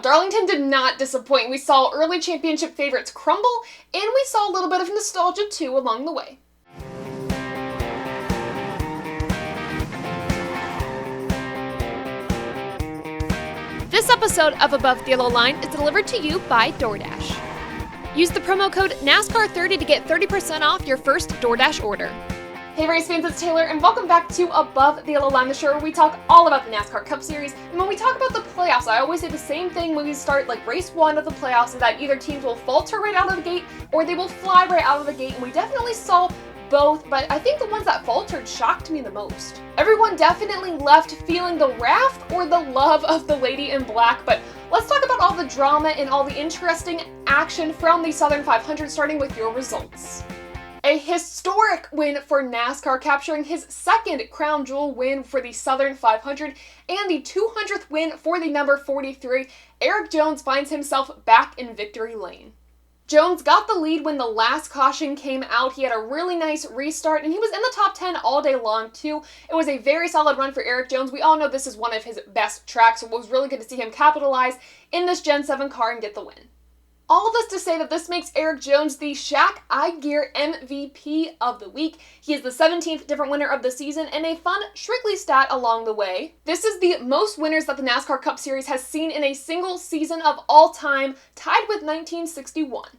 Darlington did not disappoint. We saw early championship favorites crumble, and we saw a little bit of nostalgia too along the way. This episode of Above the Yellow Line is delivered to you by DoorDash. Use the promo code NASCAR30 to get 30% off your first DoorDash order. Hey race fans, it's Taylor, and welcome back to Above the Yellow Line, the show where we talk all about the NASCAR Cup Series. And when we talk about the playoffs, I always say the same thing when we start race one of the playoffs, is that either teams will falter right out of the gate or they will fly right out of the gate. And we definitely saw both, but I think the ones that faltered shocked me the most. Everyone definitely left feeling the wrath or the love of the Lady in Black, but let's talk about all the drama and all the interesting action from the Southern 500, starting with your results. A historic win for NASCAR, capturing his second crown jewel win for the Southern 500 and the 200th win for the number 43. Erik Jones finds himself back in victory lane. Jones got the lead when the last caution came out. He had a really nice restart, and he was in the top 10 all day long, too. It was a very solid run for Erik Jones. We all know this is one of his best tracks, so it was really good to see him capitalize in this Gen 7 car and get the win. All of this to say that this makes Erik Jones the Shaq iGear MVP of the week. He is the 17th different winner of the season, and a fun Strictly stat along the way. This is the most winners that the NASCAR Cup Series has seen in a single season of all time, tied with 1961.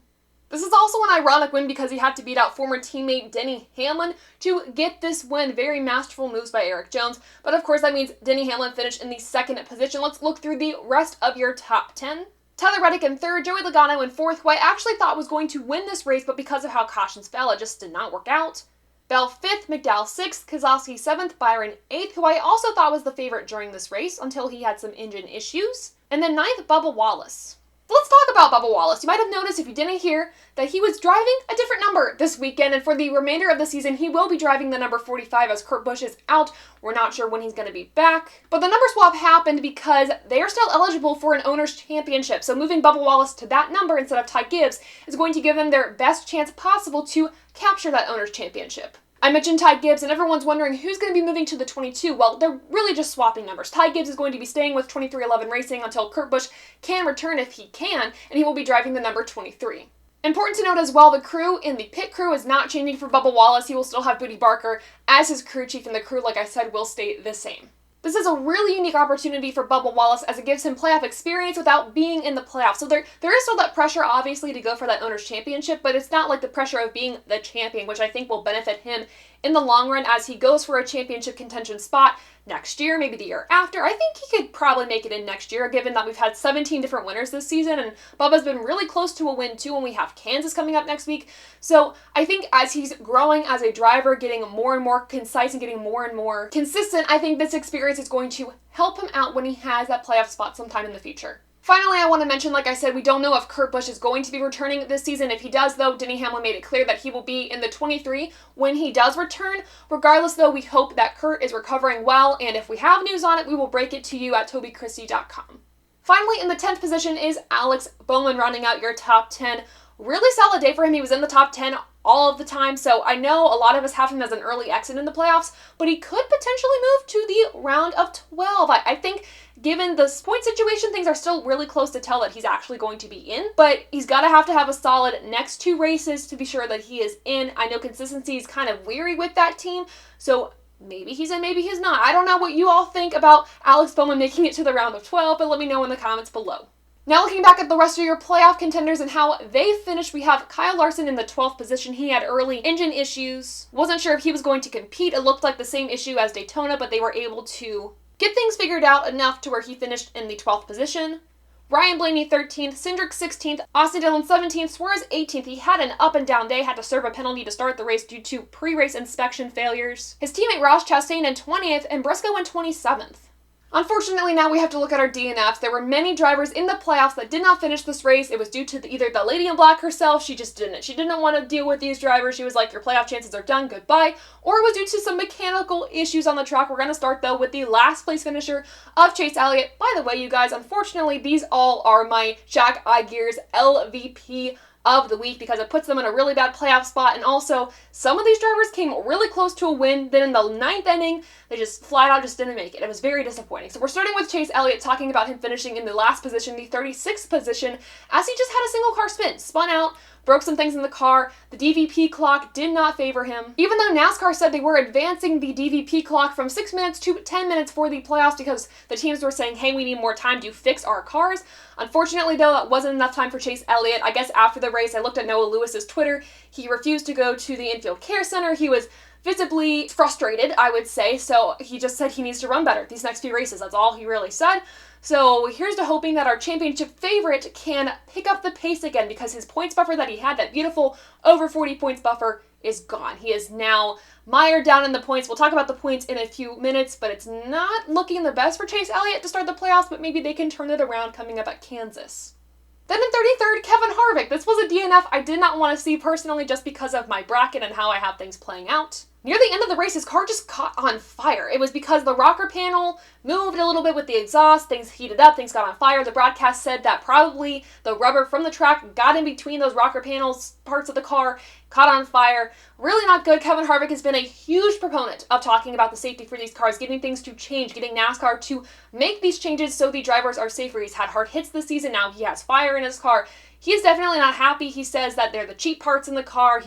This is also an ironic win because he had to beat out former teammate Denny Hamlin to get this win. Very masterful moves by Erik Jones, but of course that means Denny Hamlin finished in the second position. Let's look through the rest of your top 10. Tyler Reddick in third, Joey Logano in fourth, who I actually thought was going to win this race, but because of how cautions fell, it just did not work out. Bell fifth, McDowell sixth, Keselowski seventh, Byron eighth, who I also thought was the favorite during this race until he had some engine issues. And then ninth, Bubba Wallace. Let's talk about Bubba Wallace. You might have noticed, if you didn't hear, that he was driving a different number this weekend, and for the remainder of the season, he will be driving the number 45 as Kurt Busch is out. We're not sure when he's going to be back. But the number swap happened because they are still eligible for an owner's championship, so moving Bubba Wallace to that number instead of Ty Gibbs is going to give them their best chance possible to capture that owner's championship. I mentioned Ty Gibbs, and everyone's wondering who's going to be moving to the 22. Well, they're really just swapping numbers. Ty Gibbs is going to be staying with 2311 Racing until Kurt Busch can return if he can, and he will be driving the number 23. Important to note as well, the crew in the pit crew is not changing for Bubba Wallace. He will still have Booty Barker as his crew chief, and the crew, like I said, will stay the same. This is a really unique opportunity for Bubba Wallace as it gives him playoff experience without being in the playoffs. So there is still that pressure, obviously, to go for that owner's championship, but it's not like the pressure of being the champion, which I think will benefit him in the long run as he goes for a championship contention spot next year, maybe the year after. I think he could probably make it in next year, given that we've had 17 different winners this season, and Bubba's been really close to a win too, and we have Kansas coming up next week. So I think as he's growing as a driver, getting more and more concise and getting more and more consistent, I think this experience is going to help him out when he has that playoff spot sometime in the future. Finally, I want to mention, like I said, we don't know if Kurt Busch is going to be returning this season. If he does, though, Denny Hamlin made it clear that he will be in the 23 when he does return. Regardless, though, we hope that Kurt is recovering well, and if we have news on it, we will break it to you at TobyChristieCom. Finally, in the 10th position is Alex Bowman, rounding out your top 10. Really solid day for him. He was in the top 10 all of the time, so I know a lot of us have him as an early exit in the playoffs, but he could potentially move to the round of 12. I think given the point situation, things are still really close to tell that he's actually going to be in, but he's got to have a solid next two races to be sure that he is in. I know consistency is kind of weary with that team, so maybe he's in, maybe he's not. I don't know what you all think about Alex Bowman making it to the round of 12, but let me know in the comments below. Now looking back at the rest of your playoff contenders and how they finished, we have Kyle Larson in the 12th position. He had early engine issues. Wasn't sure if he was going to compete. It looked like the same issue as Daytona, but they were able to get things figured out enough to where he finished in the 12th position. Ryan Blaney 13th, Cindric 16th, Austin Dillon 17th, Suarez 18th. He had an up and down day, had to serve a penalty to start the race due to pre-race inspection failures. His teammate Ross Chastain in 20th and Briscoe in 27th. Unfortunately, now we have to look at our DNFs. There were many drivers in the playoffs that did not finish this race. It was due to either the Lady in Black herself, she just didn't. She didn't want to deal with these drivers. She was like, your playoff chances are done, goodbye. Or it was due to some mechanical issues on the track. We're going to start, though, with the last place finisher of Chase Elliott. By the way, you guys, unfortunately, these all are my Shaq iGears LVP of the week because it puts them in a really bad playoff spot. And also, some of these drivers came really close to a win. Then in the 9th inning, they just flat out just didn't make it. It was very disappointing. So we're starting with Chase Elliott, talking about him finishing in the last position, the 36th position, as he just had a single car spun out, broke some things in the car. The DVP clock did not favor him. Even though NASCAR said they were advancing the DVP clock from 6 minutes to 10 minutes for the playoffs because the teams were saying, hey, we need more time to fix our cars. Unfortunately, though, that wasn't enough time for Chase Elliott. I guess after the race, I looked at Noah Lewis's Twitter. He refused to go to the infield care center. He was visibly frustrated, I would say, so he just said he needs to run better these next few races. That's all he really said. So here's to hoping that our championship favorite can pick up the pace again, because his points buffer that he had, that beautiful over 40 points buffer, is gone. He is now mired down in the points. We'll talk about the points in a few minutes, but it's not looking the best for Chase Elliott to start the playoffs, but maybe they can turn it around coming up at Kansas. Then in 33rd, Kevin Harvick. This was a DNF I did not want to see personally, just because of my bracket and how I have things playing out. Near the end of the race, his car just caught on fire. It was because the rocker panel moved a little bit with the exhaust, things heated up, things got on fire. The broadcast said that probably the rubber from the track got in between those rocker panels, parts of the car, caught on fire. Really not good. Kevin Harvick has been a huge proponent of talking about the safety for these cars, getting things to change, getting NASCAR to make these changes so the drivers are safer. He's had hard hits this season. Now he has fire in his car. He is definitely not happy. He says that they're the cheap parts in the car.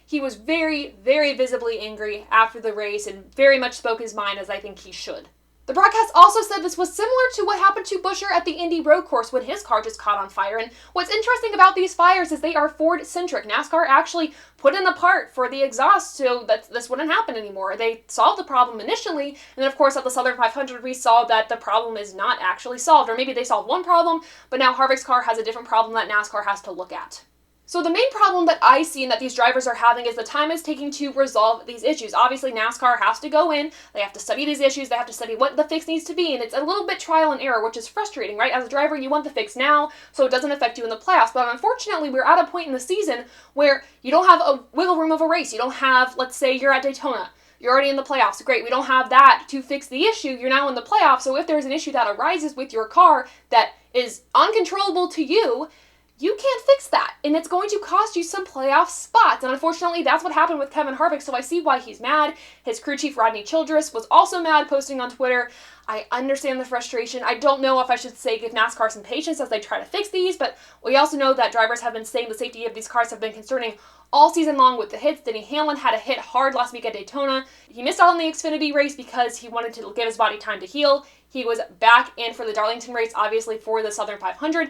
He was very, very visibly angry after the race and very much spoke his mind, as I think he should. The broadcast also said this was similar to what happened to Buescher at the Indy Road Course when his car just caught on fire. And what's interesting about these fires is they are Ford-centric. NASCAR actually put in a part for the exhaust so that this wouldn't happen anymore. They solved the problem initially, and then of course at the Southern 500 we saw that the problem is not actually solved. Or maybe they solved one problem, but now Harvick's car has a different problem that NASCAR has to look at. So the main problem that I see and that these drivers are having is the time it's taking to resolve these issues. Obviously, NASCAR has to go in, they have to study these issues, they have to study what the fix needs to be, and it's a little bit trial and error, which is frustrating, right? As a driver, you want the fix now so it doesn't affect you in the playoffs, but unfortunately, we're at a point in the season where you don't have a wiggle room of a race. You don't have, let's say you're at Daytona. You're already in the playoffs. Great, we don't have that to fix the issue. You're now in the playoffs, so if there's an issue that arises with your car that is uncontrollable to you, you can't fix that, and it's going to cost you some playoff spots. And unfortunately, that's what happened with Kevin Harvick, so I see why he's mad. His crew chief, Rodney Childress, was also mad, posting on Twitter. I understand the frustration. I don't know if I should say give NASCAR some patience as they try to fix these, but we also know that drivers have been saying the safety of these cars have been concerning all season long with the hits. Denny Hamlin had a hit hard last week at Daytona. He missed out on the Xfinity race because he wanted to give his body time to heal. He was back in for the Darlington race, obviously for the Southern 500.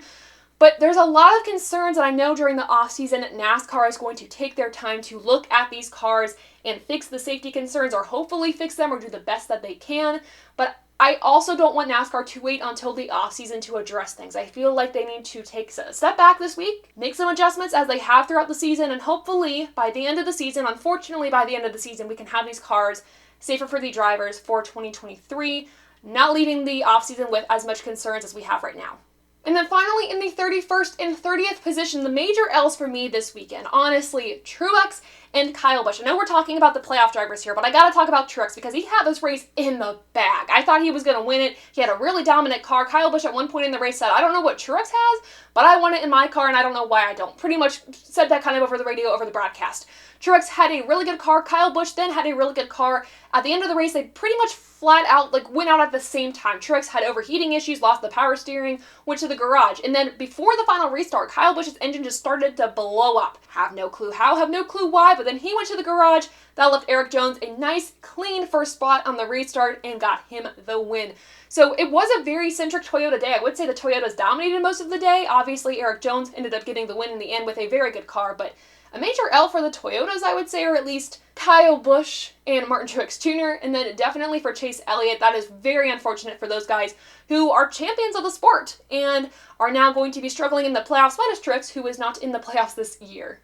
But there's a lot of concerns, and I know during the offseason, NASCAR is going to take their time to look at these cars and fix the safety concerns, or hopefully fix them or do the best that they can. But I also don't want NASCAR to wait until the offseason to address things. I feel like they need to take a step back this week, make some adjustments as they have throughout the season, and hopefully by the end of the season, unfortunately by the end of the season, we can have these cars safer for the drivers for 2023, not leaving the offseason with as much concerns as we have right now. And then finally, in the 31st and 30th position, the major L's for me this weekend. Honestly, Truex and Kyle Busch. I know we're talking about the playoff drivers here, but I gotta talk about Truex because he had this race in the bag. I thought he was gonna win it. He had a really dominant car. Kyle Busch at one point in the race said, I don't know what Truex has, but I want it in my car and I don't know why I don't. Pretty much said that kind of over the radio, over the broadcast. Truex had a really good car. Kyle Busch then had a really good car. At the end of the race, they pretty much flat out went out at the same time. Truex had overheating issues, lost the power steering, went to the garage. And then before the final restart, Kyle Busch's engine just started to blow up. Have no clue how, have no clue why, but then he went to the garage. That left Erik Jones a nice, clean first spot on the restart and got him the win. So it was a very centric Toyota day. I would say the Toyotas dominated most of the day. Obviously, Erik Jones ended up getting the win in the end with a very good car, but a major L for the Toyotas, I would say, or at least Kyle Busch and Martin Truex Jr., and then definitely for Chase Elliott. That is very unfortunate for those guys who are champions of the sport and are now going to be struggling in the playoffs, minus Truex, who is not in the playoffs this year.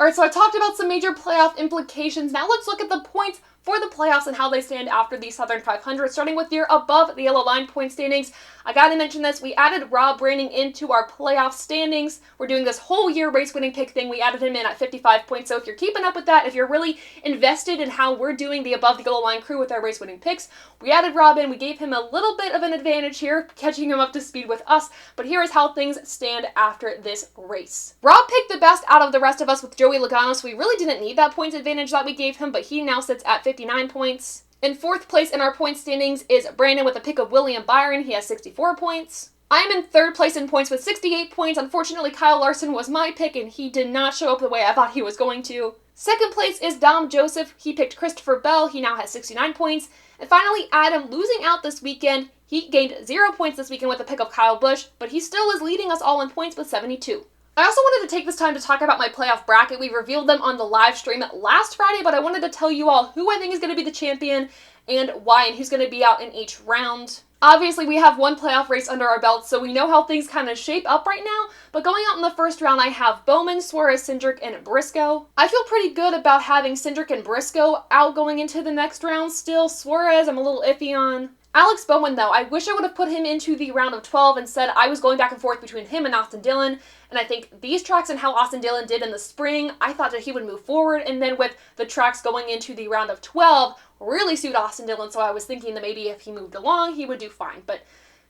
Alright, so I talked about some major playoff implications. Now let's look at the points for the playoffs and how they stand after the Southern 500, starting with your above the yellow line point standings. I gotta mention this, we added Rob Branding into our playoff standings. We're doing this whole year race winning pick thing. We added him in at 55 points, so if you're keeping up with that, if you're really invested in how we're doing the above the yellow line crew with our race winning picks, we added Rob in. We gave him a little bit of an advantage here, catching him up to speed with us, but here is how things stand after this race. Rob picked the best out of the rest of us with Joey Logano, so we really didn't need that points advantage that we gave him, but he now sits at 59 points. In fourth place in our point standings is Brandon with a pick of William Byron. He has 64 points. I am in third place in points with 68 points. Unfortunately, Kyle Larson was my pick, and he did not show up the way I thought he was going to. Second place is Dom Joseph. He picked Christopher Bell. He now has 69 points. And finally, Adam, losing out this weekend. He gained 0 points this weekend with a pick of Kyle Busch, but he still is leading us all in points with 72. I also wanted to take this time to talk about my playoff bracket. We revealed them on the live stream last Friday, but I wanted to tell you all who I think is going to be the champion and why, and who's going to be out in each round. Obviously, we have one playoff race under our belts, so we know how things kind of shape up right now, but going out in the first round, I have Bowman, Suarez, Cindric, and Briscoe. I feel pretty good about having Cindric and Briscoe out going into the next round still. Suarez, I'm a little iffy on. Alex Bowman, though, I wish I would have put him into the round of 12. Instead, I was going back and forth between him and Austin Dillon, and I think these tracks and how Austin Dillon did in the spring, I thought that he would move forward, and then with the tracks going into the round of 12, really suit Austin Dillon, so I was thinking that maybe if he moved along, he would do fine, but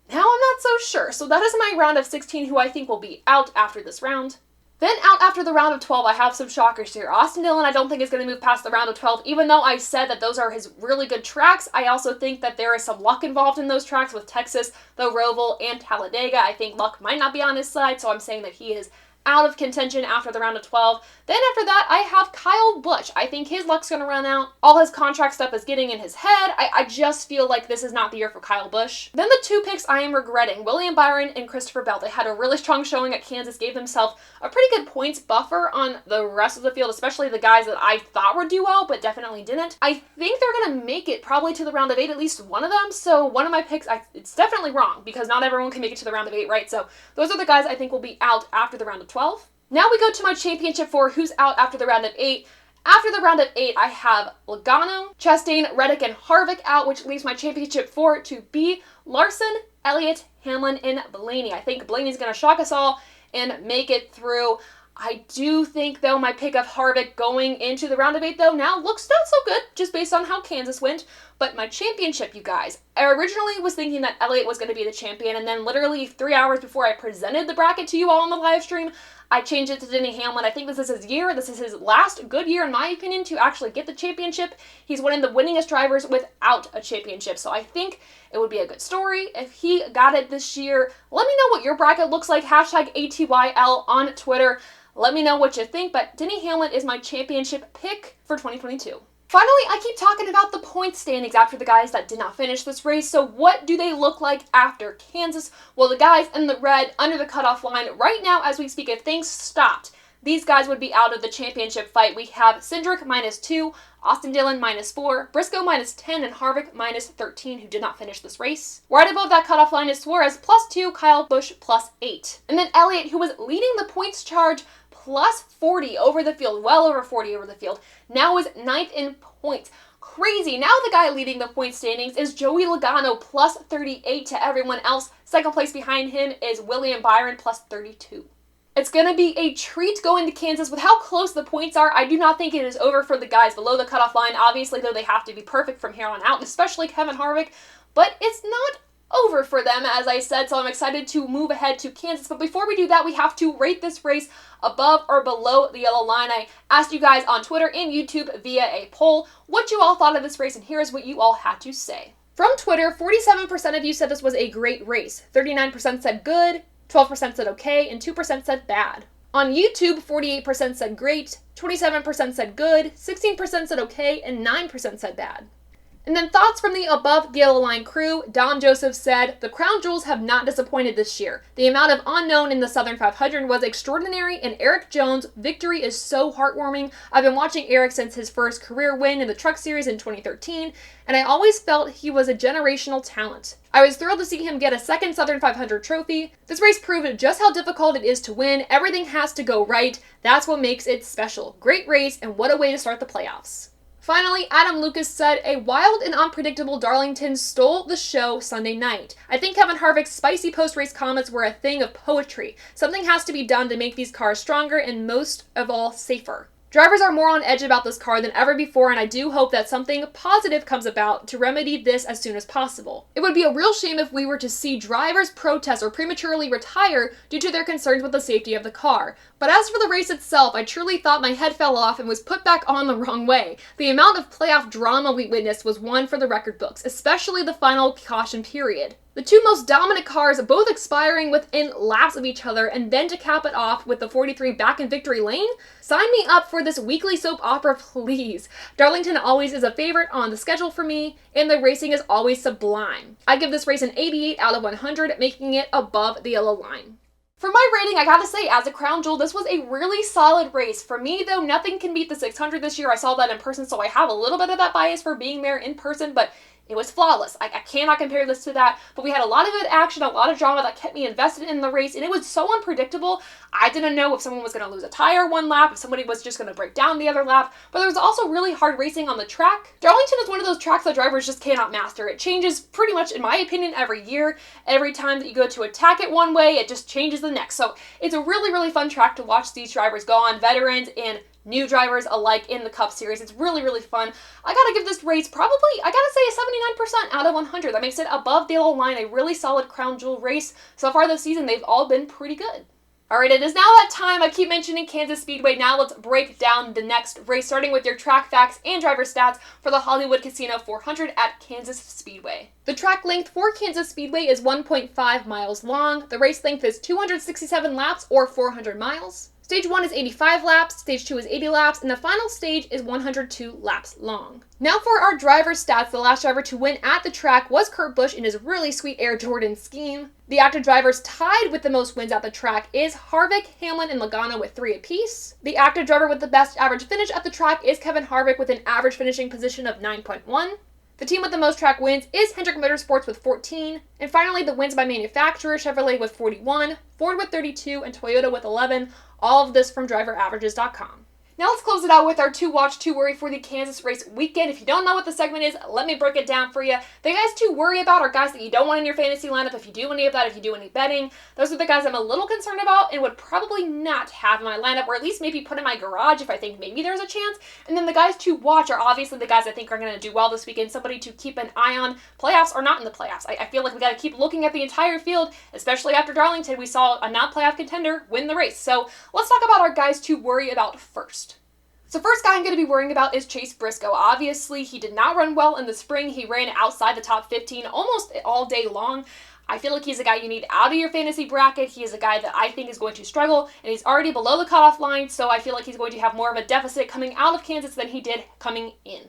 now I'm not so sure. So that is my round of 16, who I think will be out after this round. Then out after the round of 12, I have some shockers here. Austin Dillon, I don't think is going to move past the round of 12, even though I said that those are his really good tracks. I also think that there is some luck involved in those tracks with Texas, the Roval, and Talladega. I think luck might not be on his side, so I'm saying that he is out of contention after the round of 12. Then after that, I have Kyle Busch. I think his luck's going to run out. All his contract stuff is getting in his head. I just feel like this is not the year for Kyle Busch. Then the two picks I am regretting, William Byron and Christopher Bell. They had a really strong showing at Kansas, gave themselves a pretty good points buffer on the rest of the field, especially the guys that I thought would do well, but definitely didn't. I think they're going to make it probably to the round of 8, at least one of them. So one of my picks, it's definitely wrong because not everyone can make it to the round of 8, right? So those are the guys I think will be out after the round of 12. Now we go to my championship 4, who's out after the round of 8. After the round of 8, I have Logano, Chastain, Reddick, and Harvick out, which leaves my championship 4 to be Larson, Elliott, Hamlin, and Blaney. I think Blaney's going to shock us all and make it through. I do think, though, my pick of Harvick going into the round of 8, though, now looks not so good, just based on how Kansas went. But my championship, you guys, I originally was thinking that Elliott was going to be the champion, and then literally 3 hours before I presented the bracket to you all on the live stream, I changed it to Denny Hamlin. I think this is his year. This is his last good year, in my opinion, to actually get the championship. He's one of the winningest drivers without a championship, so I think it would be a good story if he got it this year. Let me know what your bracket looks like. Hashtag ATYL on Twitter. Let me know what you think, but Denny Hamlin is my championship pick for 2022. Finally, I keep talking about the point standings after the guys that did not finish this race. So what do they look like after Kansas? Well, the guys in the red under the cutoff line right now as we speak, if things stopped, these guys would be out of the championship fight. We have Cindric -2, Austin Dillon -4, Briscoe -10, and Harvick -13, who did not finish this race. Right above that cutoff line is Suarez +2, Kyle Busch +8. And then Elliott, who was leading the points charge, +40 over the field, well over 40 over the field, now is 9th in points. Crazy. Now the guy leading the point standings is Joey Logano +38 to everyone else. Second place behind him is William Byron +32. It's going to be a treat going to Kansas with how close the points are. I do not think it is over for the guys below the cutoff line. Obviously, though, they have to be perfect from here on out, especially Kevin Harvick, but it's not over for them, as I said, so I'm excited to move ahead to Kansas. But before we do that, we have to rate this race above or below the yellow line. I asked you guys on Twitter and YouTube via a poll what you all thought of this race, and here's what you all had to say. From Twitter, 47% of you said this was a great race. 39% said good, 12% said okay, and 2% said bad. On YouTube, 48% said great, 27% said good, 16% said okay, and 9% said bad. And then thoughts from the above the yellow line crew. Dom Joseph said, the crown jewels have not disappointed this year. The amount of unknown in the Southern 500 was extraordinary, and Erik Jones' victory is so heartwarming. I've been watching Erik since his first career win in the Truck Series in 2013, and I always felt he was a generational talent. I was thrilled to see him get a second Southern 500 trophy. This race proved just how difficult it is to win. Everything has to go right. That's what makes it special. Great race, and what a way to start the playoffs. Finally, Adam Lucas said, "A wild and unpredictable Darlington stole the show Sunday night. I think Kevin Harvick's spicy post-race comments were a thing of poetry. Something has to be done to make these cars stronger and most of all safer. Drivers are more on edge about this car than ever before, and I do hope that something positive comes about to remedy this as soon as possible. It would be a real shame if we were to see drivers protest or prematurely retire due to their concerns with the safety of the car. But as for the race itself, I truly thought my head fell off and was put back on the wrong way. The amount of playoff drama we witnessed was one for the record books, especially the final caution period. The two most dominant cars both expiring within laps of each other, and then to cap it off with the 43 back in victory lane? Sign me up for this weekly soap opera, please. Darlington always is a favorite on the schedule for me, and the racing is always sublime. I give this race an 88 out of 100, making it above the yellow line. For my rating, I gotta say, as a crown jewel, this was a really solid race. For me, though, nothing can beat the 600 this year. I saw that in person, so I have a little bit of that bias for being there in person, but it was flawless. I cannot compare this to that, but we had a lot of good action, a lot of drama that kept me invested in the race, and it was so unpredictable. I didn't know if someone was going to lose a tire one lap, if somebody was just going to break down the other lap, but there was also really hard racing on the track. Darlington is one of those tracks that drivers just cannot master. It changes pretty much, in my opinion, every year. Every time that you go to attack it one way, it just changes the next. So it's a really, really fun track to watch these drivers go on, veterans and new drivers alike in the Cup Series. It's really, really fun. I gotta give this race probably, I gotta say, a 79% out of 100. That makes it above the yellow line, a really solid crown jewel race. So far this season, they've all been pretty good. Alright, it is now that time. I keep mentioning Kansas Speedway. Now let's break down the next race, starting with your track facts and driver stats for the Hollywood Casino 400 at Kansas Speedway. The track length for Kansas Speedway is 1.5 miles long. The race length is 267 laps or 400 miles. Stage 1 is 85 laps, Stage 2 is 80 laps, and the final stage is 102 laps long. Now for our driver stats, the last driver to win at the track was Kurt Busch in his really sweet Air Jordan scheme. The active drivers tied with the most wins at the track is Harvick, Hamlin, and Logano with 3 apiece. The active driver with the best average finish at the track is Kevin Harvick with an average finishing position of 9.1. The team with the most track wins is Hendrick Motorsports with 14. And finally, the wins by manufacturer, Chevrolet with 41, Ford with 32, and Toyota with 11. All of this from driveraverages.com. Now let's close it out with our 2 watch, 2 worry for the Kansas race weekend. If you don't know what the segment is, let me break it down for you. The guys to worry about are guys that you don't want in your fantasy lineup. If you do any of that, if you do any betting, those are the guys I'm a little concerned about and would probably not have in my lineup, or at least maybe put in my garage if I think maybe there's a chance. And then the guys to watch are obviously the guys I think are going to do well this weekend, somebody to keep an eye on, playoffs or not in the playoffs. I feel like we got to keep looking at the entire field, especially after Darlington. We saw a non-playoff contender win the race. So let's talk about our guys to worry about first. So first guy I'm going to be worrying about is Chase Briscoe. Obviously, he did not run well in the spring. He ran outside the top 15 almost all day long. I feel like he's a guy you need out of your fantasy bracket. He is a guy that I think is going to struggle, and he's already below the cutoff line, so I feel like he's going to have more of a deficit coming out of Kansas than he did coming in.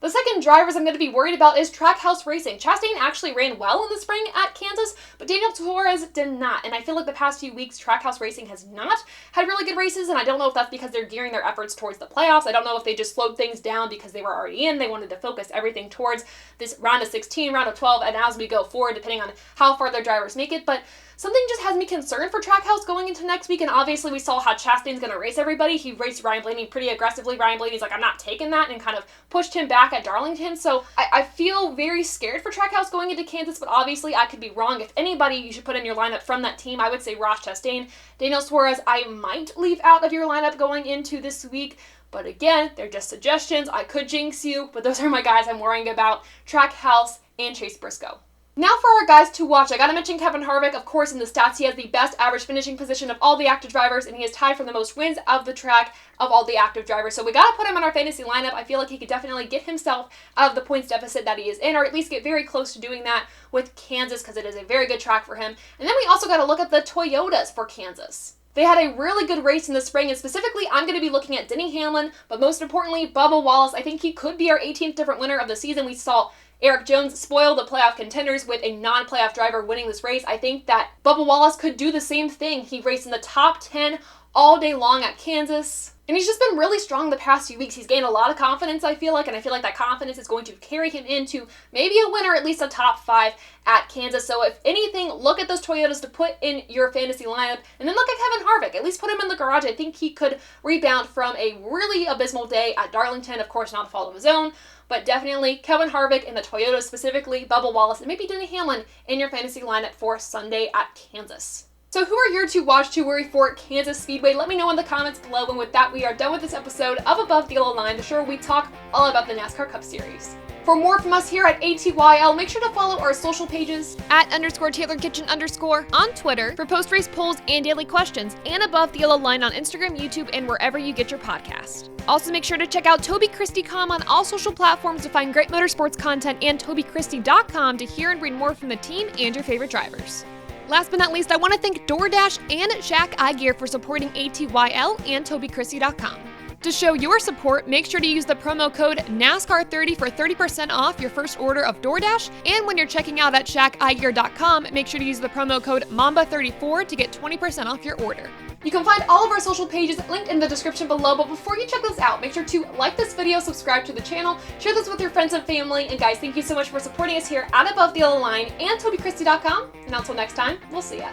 The second drivers I'm going to be worried about is Trackhouse Racing. Chastain actually ran well in the spring at Kansas, but Daniel Torres did not. And I feel like the past few weeks, Trackhouse Racing has not had really good races, and I don't know if that's because they're gearing their efforts towards the playoffs. I don't know if they just slowed things down because they were already in. They wanted to focus everything towards this round of 16, round of 12, and as we go forward, depending on how far their drivers make it. But something just has me concerned for Trackhouse going into next week, and obviously we saw how Chastain's going to race everybody. He raced Ryan Blaney pretty aggressively. Ryan Blaney's like, I'm not taking that, and kind of pushed him back at Darlington. So I feel very scared for Trackhouse going into Kansas, but obviously I could be wrong. If anybody you should put in your lineup from that team, I would say Ross Chastain. Daniel Suarez, I might leave out of your lineup going into this week. But again, they're just suggestions. I could jinx you, but those are my guys I'm worrying about. Trackhouse and Chase Briscoe. Now for our guys to watch, I gotta mention Kevin Harvick. Of course, in the stats, he has the best average finishing position of all the active drivers, and he is tied for the most wins of the track of all the active drivers. So we gotta put him in our fantasy lineup. I feel like he could definitely get himself out of the points deficit that he is in, or at least get very close to doing that with Kansas, because it is a very good track for him. And then we also gotta look at the Toyotas for Kansas. They had a really good race in the spring, and specifically, I'm going to be looking at Denny Hamlin, but most importantly, Bubba Wallace. I think he could be our 18th different winner of the season. We saw Erik Jones spoil the playoff contenders with a non-playoff driver winning this race. I think that Bubba Wallace could do the same thing. He raced in the top 10 all day long at Kansas. And he's just been really strong the past few weeks. He's gained a lot of confidence, I feel like, and I feel like that confidence is going to carry him into maybe a win or at least a top 5 at Kansas. So if anything, look at those Toyotas to put in your fantasy lineup, and then look at Kevin Harvick. At least put him in the garage. I think he could rebound from a really abysmal day at Darlington. Of course, not a fault of his own, but definitely Kevin Harvick and the Toyotas, specifically Bubba Wallace, and maybe Denny Hamlin in your fantasy lineup for Sunday at Kansas. So who are your to watch, to worry for at Kansas Speedway? Let me know in the comments below. And with that, we are done with this episode of Above the Yellow Line, the show where we talk all about the NASCAR Cup Series. For more from us here at ATYL, make sure to follow our social pages at _TaylorKitchen_ on Twitter for post-race polls and daily questions, and Above the Yellow Line on Instagram, YouTube, and wherever you get your podcast. Also, make sure to check out TobyChristieCom on all social platforms to find great motorsports content, and TobyChristie.com to hear and read more from the team and your favorite drivers. Last but not least, I want to thank DoorDash and Shack Eye Gear for supporting ATYL and TobyChristie.com. To show your support, make sure to use the promo code NASCAR30 for 30% off your first order of DoorDash. And when you're checking out at ShackEyeGear.com, make sure to use the promo code MAMBA34 to get 20% off your order. You can find all of our social pages linked in the description below, but before you check this out, make sure to like this video, subscribe to the channel, share this with your friends and family, and guys, thank you so much for supporting us here at Above the Yellow Line and TobyChristie.com, and until next time, we'll see ya.